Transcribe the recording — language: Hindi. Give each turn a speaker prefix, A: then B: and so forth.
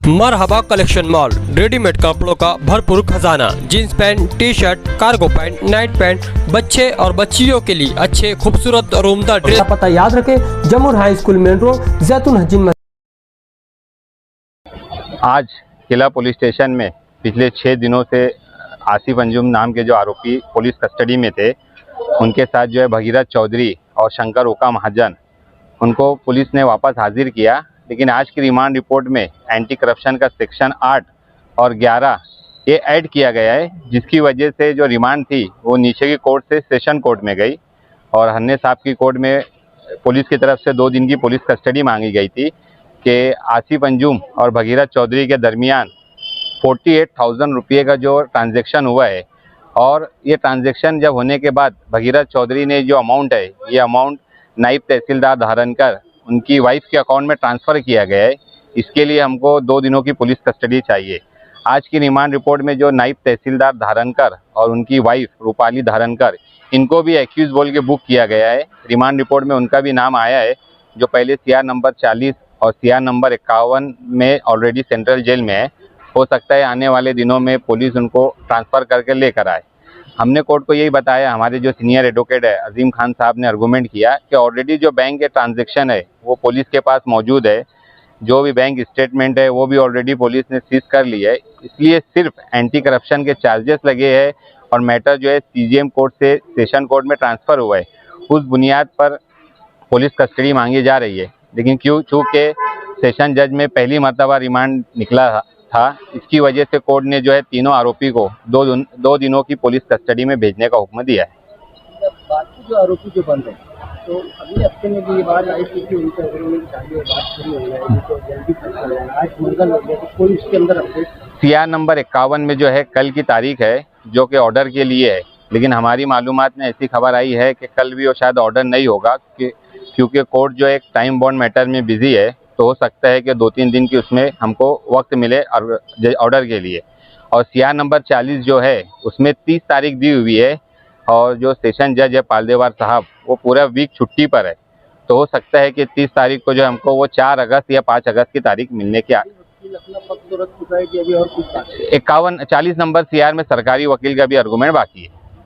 A: मरहबा कलेक्शन मॉल, रेडीमेड कपड़ों का भरपूर खजाना, jeans pant, T shirt, cargo pant, night pant, बच्चे और बच्चियों के लिए अच्छे खूबसूरत और उम्दा ड्रेस। पता याद रखें, जमुर हाई स्कूल मेन रोड, जैतून हजीन।
B: आज किला पुलिस स्टेशन में पिछले 6 दिनों से आसिफ अंजुम नाम के जो आरोपी पुलिस कस्टडी में थे, उनके साथ जो है भगीरथ चौधरी और शंकर ओका महाजन, उनको पुलिस ने वापस हाजिर किया। लेकिन आज की रिमांड रिपोर्ट में एंटी करप्शन का सेक्शन 8 और 11 ये ऐड किया गया है, जिसकी वजह से जो रिमांड थी वो नीचे की कोर्ट से सेशन कोर्ट में गई और हन्ने साहब की कोर्ट में पुलिस की तरफ से 2 दिन की पुलिस कस्टडी मांगी गई थी कि आसिफ अंजुम और भगीरथ चौधरी के दरमियान 48,000 रुपये का जो ट्रांजैक्शन हुआ है, और ये ट्रांजैक्शन जब होने के बाद भगीरथ चौधरी ने जो अमाउंट है, ये अमाउंट नायब तहसीलदार धारणकर उनकी वाइफ के अकाउंट में ट्रांसफ़र किया गया है। इसके लिए हमको 2 दिनों की पुलिस कस्टडी चाहिए। आज की रिमांड रिपोर्ट में जो नायब तहसीलदार धारणकर और उनकी वाइफ रूपाली धारणकर, इनको भी एक्यूज बोल के बुक किया गया है। रिमांड रिपोर्ट में उनका भी नाम आया है, जो पहले CR नंबर 40 और CR नंबर 51 में ऑलरेडी सेंट्रल जेल में है। हो सकता है आने वाले दिनों में पुलिस उनको ट्रांसफ़र करके लेकर आए। हमने कोर्ट को यही बताया, हमारे जो सीनियर एडवोकेट है अजीम खान साहब ने आर्गूमेंट किया कि ऑलरेडी जो बैंक के ट्रांजैक्शन है वो पुलिस के पास मौजूद है, जो भी बैंक स्टेटमेंट है वो भी ऑलरेडी पुलिस ने सीज कर ली है। इसलिए सिर्फ एंटी करप्शन के चार्जेस लगे हैं और मैटर जो है CGM कोर्ट से सेशन कोर्ट में ट्रांसफ़र हुआ है, उस बुनियाद पर पुलिस कस्टडी मांगी जा रही है। लेकिन चूँकि सेशन जज में पहली मर्तबा रिमांड निकला था, इसकी वजह से कोर्ट ने जो है तीनों आरोपी को 2 दिनों की पुलिस कस्टडी में भेजने का हुक्म दिया है।
C: बाकी जो आरोपी जो बंद है, तो अगले हफ्ते में भी ये बात आई थी कि उनका एग्रीमेंट चाहिए, बात शुरू हो गया है, तो जल्दी फैसला लेना। आज मंगल हो गया, तो कोई इसके अंदर अपडेट?
B: CR नंबर 51 में जो है कल की तारीख है, जो कि ऑर्डर के लिए है। लेकिन हमारी मालूमात में ऐसी खबर आई है कि कल भी वो शायद ऑर्डर नहीं होगा, क्योंकि कोर्ट जो एक टाइम बाउंड मैटर में बिजी है, तो हो सकता है कि 2-3 दिन की उसमें हमको वक्त मिले ऑर्डर के लिए। और CR नंबर 40 जो है उसमें 30 तारीख दी हुई है, और जो सेशन जज है पालदेवार साहब, वो पूरा वीक छुट्टी पर है। तो हो सकता है कि 30 तारीख को जो हमको वो 4 अगस्त या 5 अगस्त की तारीख मिलने की
C: 40 नंबर CR में सरकारी वकील का भी आर्गूमेंट बाकी है।